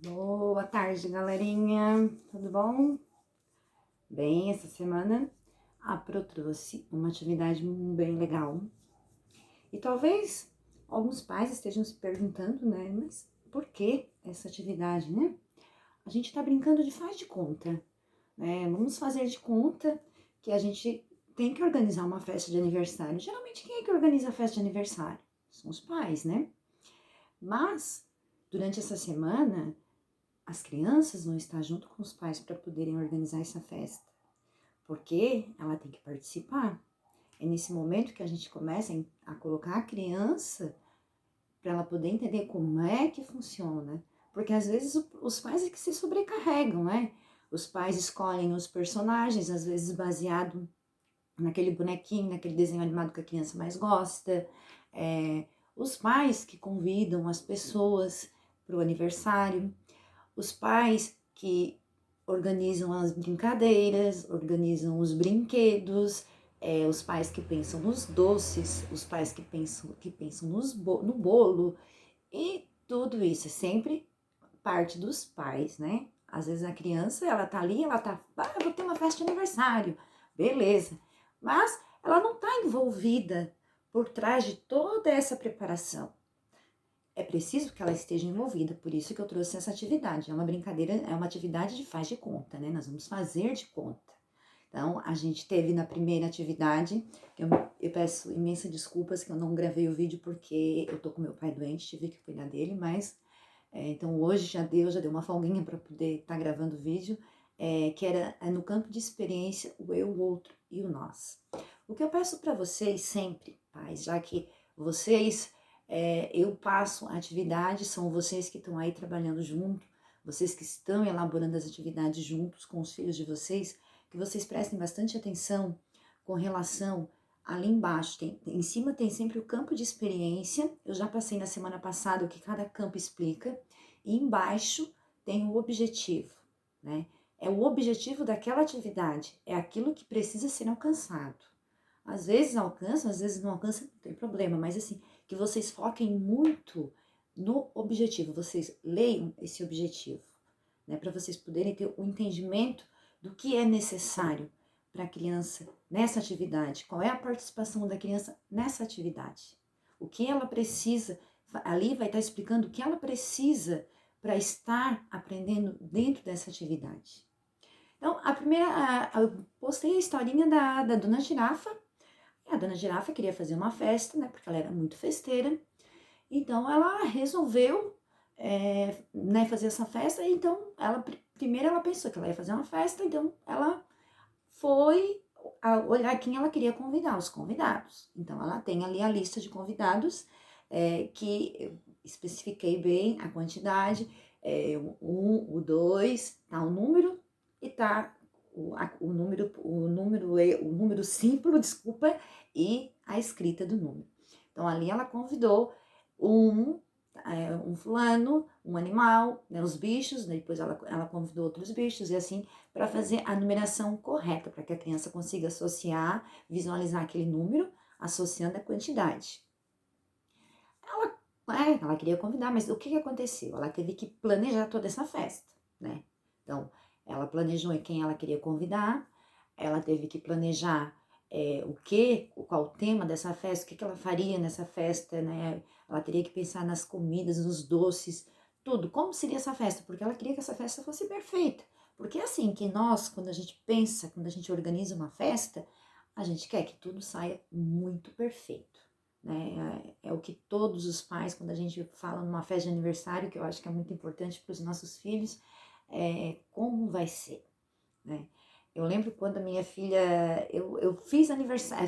Boa tarde, galerinha. Tudo bom? Bem, essa semana a Pro trouxe uma atividade bem legal. E talvez alguns pais estejam se perguntando, né? Mas por que essa atividade, né? A gente tá brincando de faz de conta, né? Vamos fazer de conta que a gente tem que organizar uma festa de aniversário. Geralmente, quem é que organiza a festa de aniversário? São os pais, né? Mas, durante essa semana, as crianças vão estar junto com os pais para poderem organizar essa festa, porque ela tem que participar. É nesse momento que a gente começa a colocar a criança para ela poder entender como é que funciona. Porque às vezes os pais é que se sobrecarregam, né? Os pais escolhem os personagens, às vezes baseado naquele bonequinho, naquele desenho animado que a criança mais gosta. Os pais que convidam as pessoas para o aniversário. Os pais que organizam as brincadeiras, organizam os brinquedos, os pais que pensam nos doces, os pais que pensam no bolo, e tudo isso é sempre parte dos pais, né? Às vezes a criança, ela tá ali, eu vou ter uma festa de aniversário, beleza, mas ela não tá envolvida por trás de toda essa preparação. É preciso que ela esteja envolvida, por isso que eu trouxe essa atividade. É uma brincadeira, é uma atividade de faz de conta, né? Nós vamos fazer de conta. Então, a gente teve na primeira atividade, eu peço imensas desculpas que eu não gravei o vídeo porque eu tô com meu pai doente, tive que cuidar dele, mas então hoje já deu uma folguinha para poder estar gravando o vídeo, que era no campo de experiência, o eu, o outro e o nós. O que eu peço para vocês sempre, pais, já que vocês, eu passo a atividade, são vocês que estão aí trabalhando junto, vocês que estão elaborando as atividades juntos com os filhos de vocês, que vocês prestem bastante atenção com relação ali embaixo, em cima tem sempre o campo de experiência, eu já passei na semana passada o que cada campo explica, e embaixo tem o objetivo, né? É o objetivo daquela atividade, é aquilo que precisa ser alcançado. Às vezes alcança, às vezes não alcança, não tem problema, mas assim, que vocês foquem muito no objetivo, vocês leiam esse objetivo, né? Para vocês poderem ter o entendimento do que é necessário para a criança nessa atividade, qual é a participação da criança nessa atividade, o que ela precisa, ali vai estar explicando o que ela precisa para estar aprendendo dentro dessa atividade. Então, eu postei a historinha da Dona Girafa, e a Dona Girafa queria fazer uma festa, né, porque ela era muito festeira, então ela resolveu né, fazer essa festa, então primeiro ela pensou que ela ia fazer uma festa, então ela foi olhar quem ela queria convidar, os convidados. Então, ela tem ali a lista de convidados, que eu especifiquei bem a quantidade, o 2, tá o número e tá o número símbolo, desculpa, e a escrita do número. Então, ali ela convidou um fulano, um animal, né, os bichos, né, depois ela convidou outros bichos e assim, para fazer a numeração correta, para que a criança consiga associar, visualizar aquele número, associando a quantidade. Ela queria convidar, mas o que aconteceu? Ela teve que planejar toda essa festa, né? Então, ela planejou quem ela queria convidar, ela teve que planejar qual o tema dessa festa, o que ela faria nessa festa, né? Ela teria que pensar nas comidas, nos doces, tudo, como seria essa festa, porque ela queria que essa festa fosse perfeita. Porque é assim que nós, quando a gente pensa, quando a gente organiza uma festa, a gente quer que tudo saia muito perfeito, né? É o que todos os pais, quando a gente fala numa festa de aniversário, que eu acho que é muito importante para os nossos filhos, como vai ser, né? Eu lembro quando a minha filha, eu fiz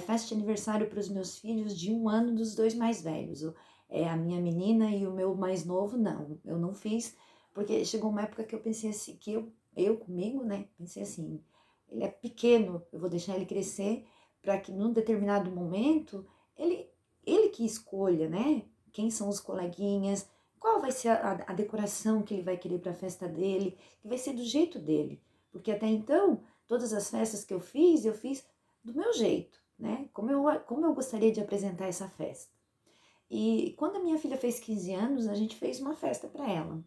festa de aniversário para os meus filhos de 1 ano dos dois mais velhos. A minha menina e o meu mais novo, não, eu não fiz, porque chegou uma época que eu pensei assim, que eu comigo, né, pensei assim, ele é pequeno, eu vou deixar ele crescer para que num determinado momento ele que escolha, né, quem são os coleguinhas, qual vai ser a decoração que ele vai querer para a festa dele, que vai ser do jeito dele, porque até então todas as festas que eu fiz do meu jeito, né? Como eu gostaria de apresentar essa festa. E quando a minha filha fez 15 anos, a gente fez uma festa para ela.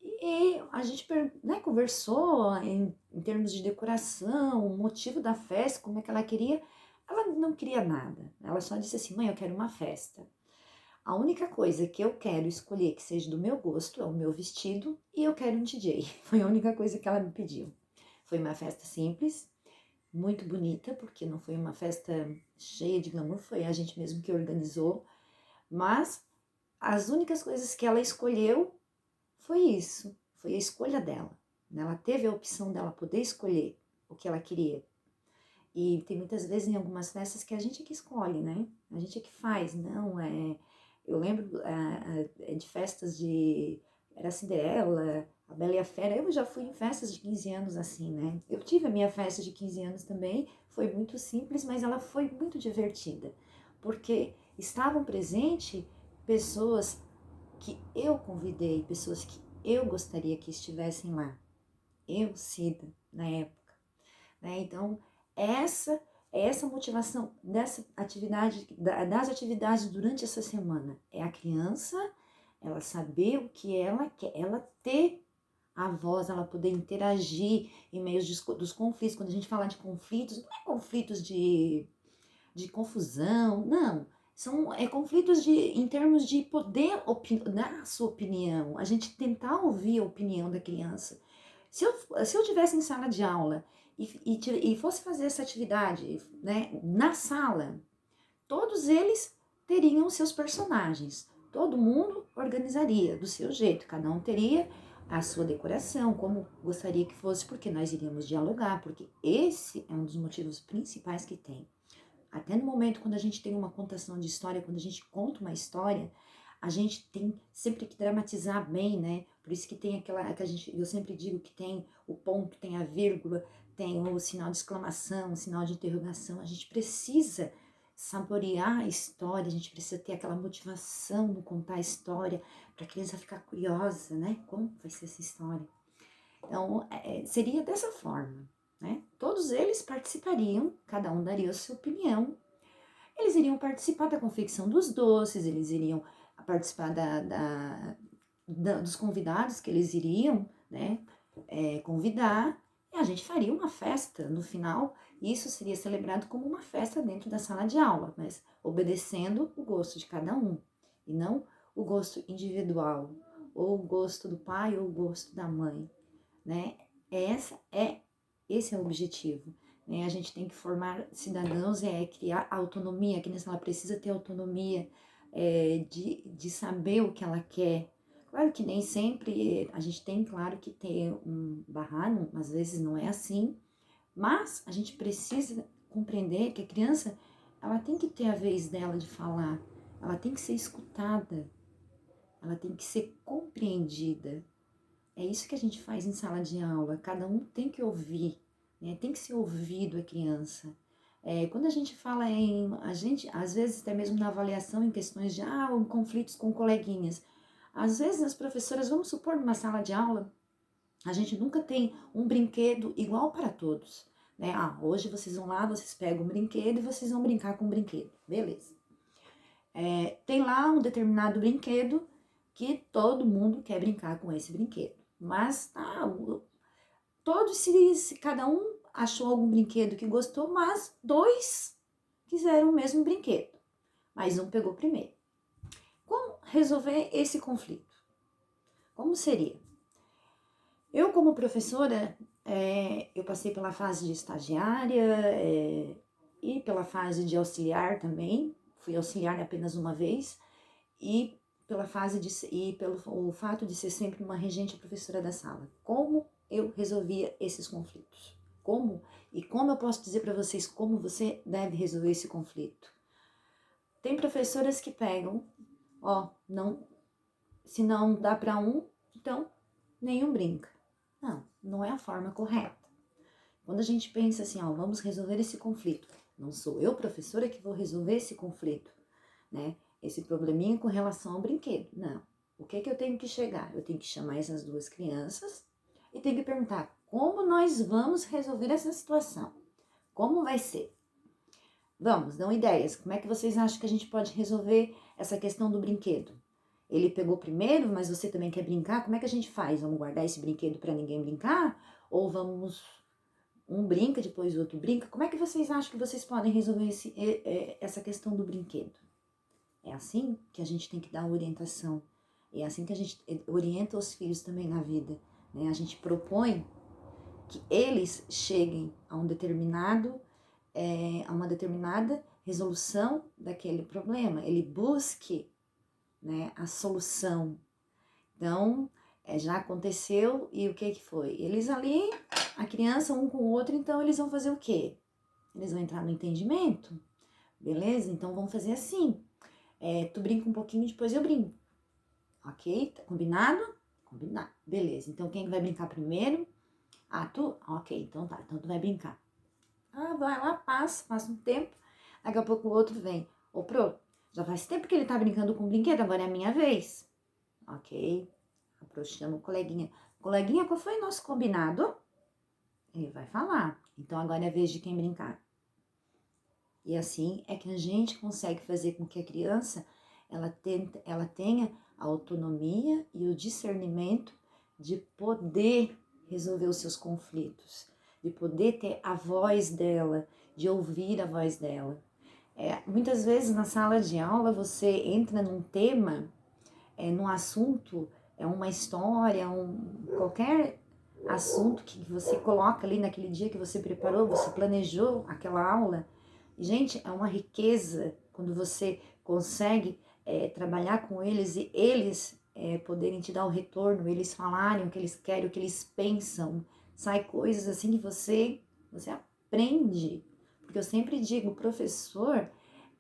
E a gente, né, conversou em termos de decoração, o motivo da festa, como é que ela queria. Ela não queria nada. Ela só disse assim: mãe, eu quero uma festa. A única coisa que eu quero escolher que seja do meu gosto é o meu vestido e eu quero um DJ. Foi a única coisa que ela me pediu. Foi uma festa simples, muito bonita, porque não foi uma festa cheia de glamour, foi a gente mesmo que organizou. Mas as únicas coisas que ela escolheu foi isso, foi a escolha dela. Ela teve a opção dela poder escolher o que ela queria. E tem muitas vezes em algumas festas que a gente é que escolhe, né? A gente é que faz, não é... Eu lembro de festas de... Era Cinderela, a Bela e a Fera. Eu já fui em festas de 15 anos assim, né? Eu tive a minha festa de 15 anos também. Foi muito simples, mas ela foi muito divertida. Porque estavam presentes pessoas que eu convidei, pessoas que eu gostaria que estivessem lá. Eu, Cida, na época, né? Então, essa é essa motivação dessa atividade, das atividades durante essa semana. É a criança, ela saber o que ela quer, ela ter a voz, ela poder interagir em meio dos conflitos. Quando a gente fala de conflitos, não é conflitos de confusão, não. São conflitos em termos de poder dar a sua opinião, a gente tentar ouvir a opinião da criança. Se eu tivesse em sala de aula e fosse fazer essa atividade, né, na sala, todos eles teriam seus personagens. Todo mundo organizaria do seu jeito, cada um teria a sua decoração, como gostaria que fosse, porque nós iríamos dialogar, porque esse é um dos motivos principais que tem. Até no momento quando a gente tem uma contação de história, quando a gente conta uma história, a gente tem sempre que dramatizar bem, né? Por isso que tem aquela que eu sempre digo que tem o ponto, tem a vírgula, tem o sinal de exclamação, o sinal de interrogação. A gente precisa saborear a história, a gente precisa ter aquela motivação no contar a história para a criança ficar curiosa, né? Como vai ser essa história? Então, seria dessa forma, né? Todos eles participariam, cada um daria a sua opinião. Eles iriam participar da confecção dos doces, eles iriam participar dos convidados que eles iriam, né, convidar, e a gente faria uma festa no final, e isso seria celebrado como uma festa dentro da sala de aula, mas obedecendo o gosto de cada um, e não o gosto individual, ou o gosto do pai ou o gosto da mãe, né? Esse é o objetivo. Né? A gente tem que formar cidadãos, criar autonomia. A criança ela precisa ter autonomia de saber o que ela quer. Claro que nem sempre a gente tem, claro, que ter um barrar, às vezes não é assim, mas a gente precisa compreender que a criança ela tem que ter a vez dela de falar, ela tem que ser escutada, ela tem que ser compreendida. É isso que a gente faz em sala de aula, cada um tem que ouvir, né? Tem que ser ouvido a criança. Quando a gente fala a gente, às vezes até mesmo na avaliação em questões de conflitos com coleguinhas, às vezes as professoras, vamos supor, numa sala de aula, a gente nunca tem um brinquedo igual para todos, né? Hoje vocês vão lá, vocês pegam um brinquedo e vocês vão brincar com o brinquedo, beleza. Tem lá um determinado brinquedo que todo mundo quer brincar com esse brinquedo. Mas todos, se cada um achou algum brinquedo que gostou, mas dois quiseram o mesmo brinquedo. Mas um pegou primeiro. Como resolver esse conflito? Como seria? Eu, como professora, eu passei pela fase de estagiária e pela fase de auxiliar também. Fui auxiliar apenas uma vez. E pelo o fato de ser sempre uma regente professora da sala. Como eu resolvia esses conflitos? Como eu posso dizer para vocês como você deve resolver esse conflito? Tem professoras que pegam, se não dá para um, então nenhum brinca. Não é a forma correta. Quando a gente pensa assim, vamos resolver esse conflito, não sou eu, professora, que vou resolver esse conflito, né? Esse probleminha com relação ao brinquedo. Não. O que eu tenho que chegar? Eu tenho que chamar essas duas crianças e tenho que perguntar como nós vamos resolver essa situação. Como vai ser? Vamos, dão ideias. Como é que vocês acham que a gente pode resolver essa questão do brinquedo? Ele pegou primeiro, mas você também quer brincar? Como é que a gente faz? Vamos guardar esse brinquedo para ninguém brincar? Ou vamos... Um brinca, depois o outro brinca? Como é que vocês acham que vocês podem resolver essa questão do brinquedo? É assim que a gente tem que dar orientação. É assim que a gente orienta os filhos também na vida, né? A gente propõe que eles cheguem a a uma determinada resolução daquele problema. Ele busque, né, a solução. Então, já aconteceu e o que foi? Eles ali, a criança um com o outro, então eles vão fazer o quê? Eles vão entrar no entendimento, beleza? Então vamos fazer assim. Tu brinca um pouquinho, depois eu brinco. Ok? Tá combinado? Combinado. Beleza. Então quem vai brincar primeiro? Ah, tu? Ok, então tá. Então tu vai brincar. Ah, vai lá, passa um tempo. Daqui a pouco o outro vem. Ô, Pro, já faz tempo que ele tá brincando com o brinquedo, agora é a minha vez. Ok. A Pro chama o coleguinha. Coleguinha, qual foi o nosso combinado? Ele vai falar. Então agora é a vez de quem brincar. E assim é que a gente consegue fazer com que a criança ela tenha a autonomia e o discernimento de poder resolver os seus conflitos, de poder ter a voz dela, de ouvir a voz dela. Muitas vezes na sala de aula você entra num tema, num assunto, uma história, qualquer assunto que você coloca ali naquele dia que você preparou, você planejou aquela aula. E, gente, é uma riqueza quando você consegue trabalhar com eles e eles poderem te dar o retorno, eles falarem o que eles querem, o que eles pensam. Sai coisas assim que você aprende. Porque eu sempre digo, o professor,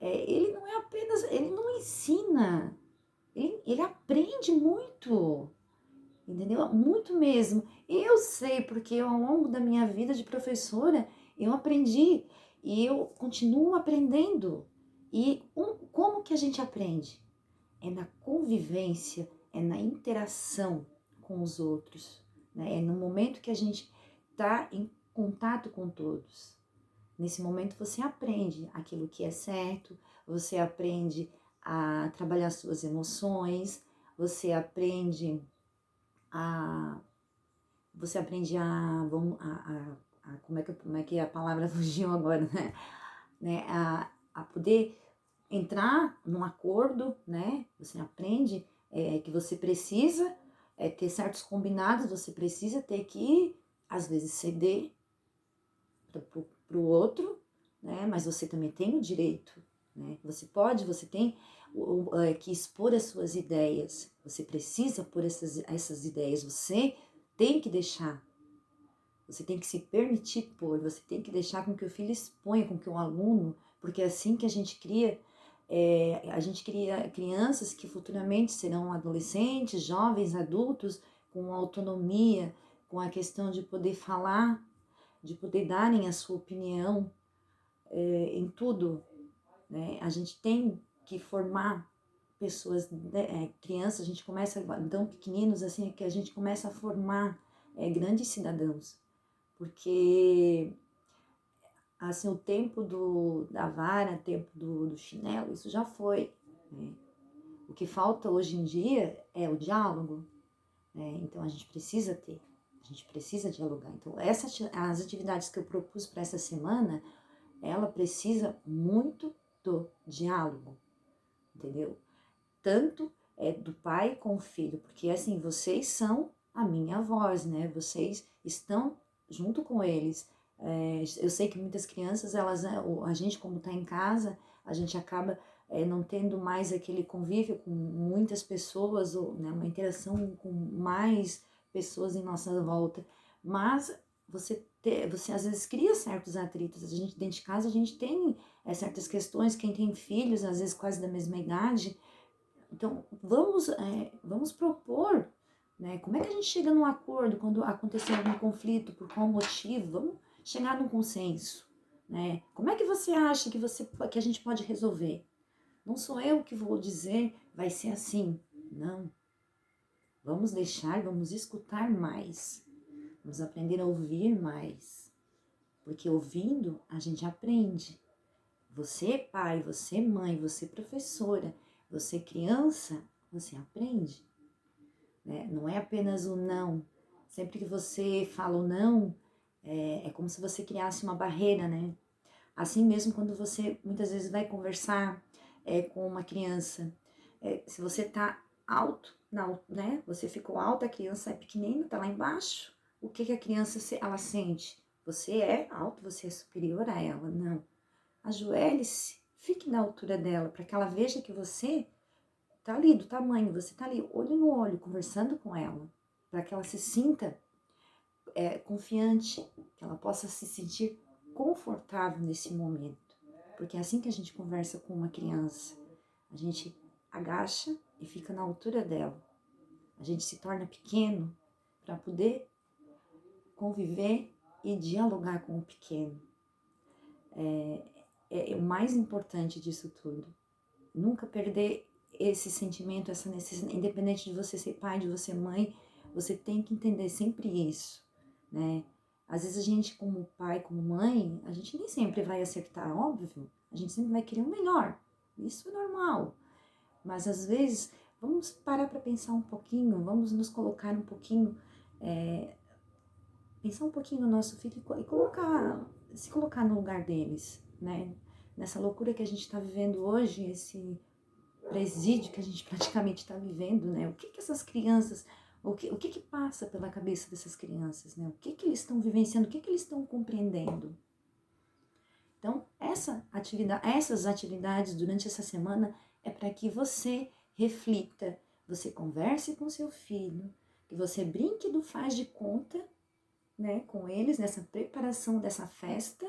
ele não é apenas, ele não ensina, ele aprende muito, entendeu? Muito mesmo. Eu sei, porque ao longo da minha vida de professora, eu aprendi e eu continuo aprendendo. E como que a gente aprende? É na convivência, é na interação com os outros, né? É no momento que a gente está em contato com todos. Nesse momento você aprende aquilo que é certo, você aprende a trabalhar suas emoções, você aprende a como é que a palavra fugiu agora, né? A poder entrar num acordo, né? Você aprende que você precisa ter certos combinados, você precisa ter que, às vezes, ceder para o outro, né? Mas você também tem o direito, né? Você tem que expor as suas ideias, você precisa pôr essas ideias, você tem que deixar, você tem que se permitir pôr, você tem que deixar com que o filho exponha, com que o aluno, porque é assim que a gente cria crianças que futuramente serão adolescentes, jovens, adultos, com autonomia, com a questão de poder falar, de poder darem a sua opinião em tudo, né? A gente tem que formar pessoas, né, crianças, a gente começa tão pequeninos assim, que a gente começa a formar grandes cidadãos, porque assim, o tempo da vara, o tempo do chinelo, isso já foi, né? O que falta hoje em dia é o diálogo, né? Então a gente precisa dialogar. Então as atividades que eu propus para essa semana, ela precisa muito do diálogo, entendeu? Tanto do pai com o filho, porque assim, vocês são a minha voz, né? Vocês estão junto com eles. Eu sei que muitas crianças, a gente como está em casa, a gente acaba não tendo mais aquele convívio com muitas pessoas, ou né, uma interação com mais pessoas em nossa volta, mas você às vezes cria certos atritos. A gente dentro de casa, a gente tem certas questões, quem tem filhos, às vezes quase da mesma idade. Então, vamos propor, né? Como é que a gente chega num acordo quando acontecer algum conflito, por qual motivo? Vamos chegar num consenso, né? Como é que você acha que a gente pode resolver? Não sou eu que vou dizer, vai ser assim. Não. Vamos escutar mais. Vamos aprender a ouvir mais. Porque ouvindo, a gente aprende. Você pai, você mãe, você professora, você criança, você aprende, né? Não é apenas o não. Sempre que você fala o não, é como se você criasse uma barreira, né? Assim mesmo quando você muitas vezes vai conversar com uma criança, se você tá alto, não, né? Você ficou alto, a criança é pequenina, tá lá embaixo. O que que a criança ela sente? Você é alto, você é superior a ela? Não. Ajoelhe-se, fique na altura dela, para que ela veja que você tá ali do tamanho, você tá ali olho no olho, conversando com ela, para que ela se sinta confiante, que ela possa se sentir confortável nesse momento. Porque é assim que a gente conversa com uma criança. A gente agacha e fica na altura dela. A gente se torna pequeno para poder conviver e dialogar com o pequeno. É o mais importante disso tudo. Nunca perder esse sentimento, essa necessidade, independente de você ser pai, de você ser mãe, você tem que entender sempre isso, né? Às vezes a gente, como pai, como mãe, a gente nem sempre vai acertar, óbvio. A gente sempre vai querer o melhor. Isso é normal. Mas às vezes, vamos parar para pensar um pouquinho, vamos nos colocar um pouquinho, pensar um pouquinho no nosso filho e se colocar no lugar deles, né? Nessa loucura que a gente está vivendo hoje, esse presídio que a gente praticamente está vivendo, né? O que essas crianças, o que passa pela cabeça dessas crianças, né? O que eles estão vivenciando, o que eles estão compreendendo. Então, essas atividades durante essa semana é para que você reflita, você converse com seu filho, que você brinque do faz de conta, né, com eles nessa preparação dessa festa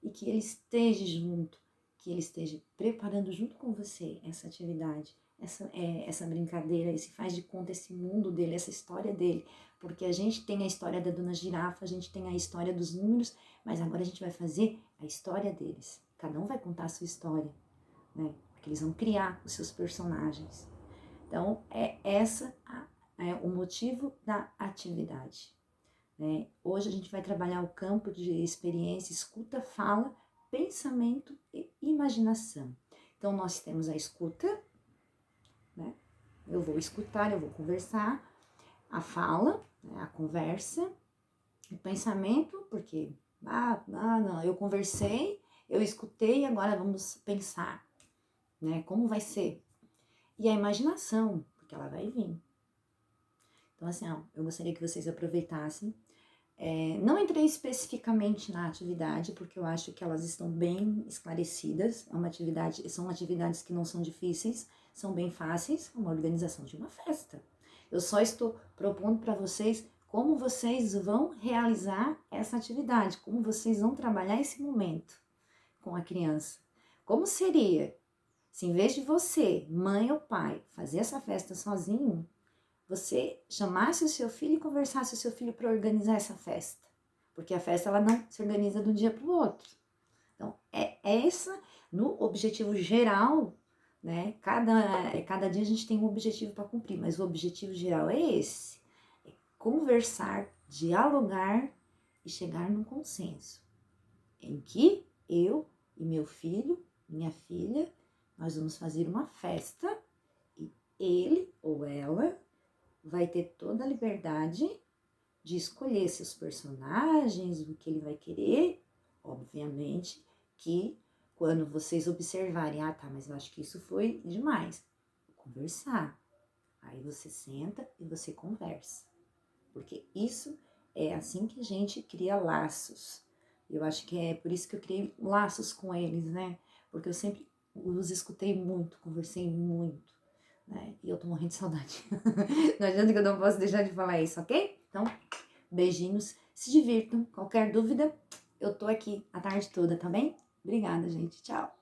e que ele esteja junto, que ele esteja preparando junto com você essa atividade, essa brincadeira, esse faz de conta, esse mundo dele, essa história dele. Porque a gente tem a história da Dona Girafa, a gente tem a história dos números, mas agora a gente vai fazer a história deles. Cada um vai contar a sua história, né? Porque eles vão criar os seus personagens. Então, é o motivo da atividade. Né? Hoje a gente vai trabalhar o campo de experiência, escuta, fala, pensamento e imaginação. Então, nós temos a escuta, né? Eu vou escutar, eu vou conversar, a fala, né? A conversa, o pensamento, porque, não, eu conversei, eu escutei, agora vamos pensar, né? Como vai ser? E a imaginação, porque ela vai vir. Então, assim, eu gostaria que vocês aproveitassem. Não entrei especificamente na atividade, porque eu acho que elas estão bem esclarecidas. São atividades que não são difíceis, são bem fáceis, uma organização de uma festa. Eu só estou propondo para vocês como vocês vão realizar essa atividade, como vocês vão trabalhar esse momento com a criança. Como seria se em vez de você, mãe ou pai, fazer essa festa sozinho, você chamasse o seu filho e conversasse com o seu filho para organizar essa festa. Porque a festa ela não se organiza de um dia para o outro. Então, no objetivo geral, né? Cada dia a gente tem um objetivo para cumprir, mas o objetivo geral é esse. É conversar, dialogar e chegar num consenso. Em que eu e meu filho, minha filha, nós vamos fazer uma festa e ele ou ela vai ter toda a liberdade de escolher seus personagens, o que ele vai querer. Obviamente que quando vocês observarem, tá, mas eu acho que isso foi demais, conversar. Aí você senta e você conversa. Porque isso é assim que a gente cria laços. Eu acho que é por isso que eu criei laços com eles, né? Porque eu sempre os escutei muito, conversei muito. Né? E eu tô morrendo de saudade. Não adianta que eu não posso deixar de falar isso, ok? Então, beijinhos, se divirtam. Qualquer dúvida, eu tô aqui a tarde toda, tá bem? Obrigada, gente. Tchau.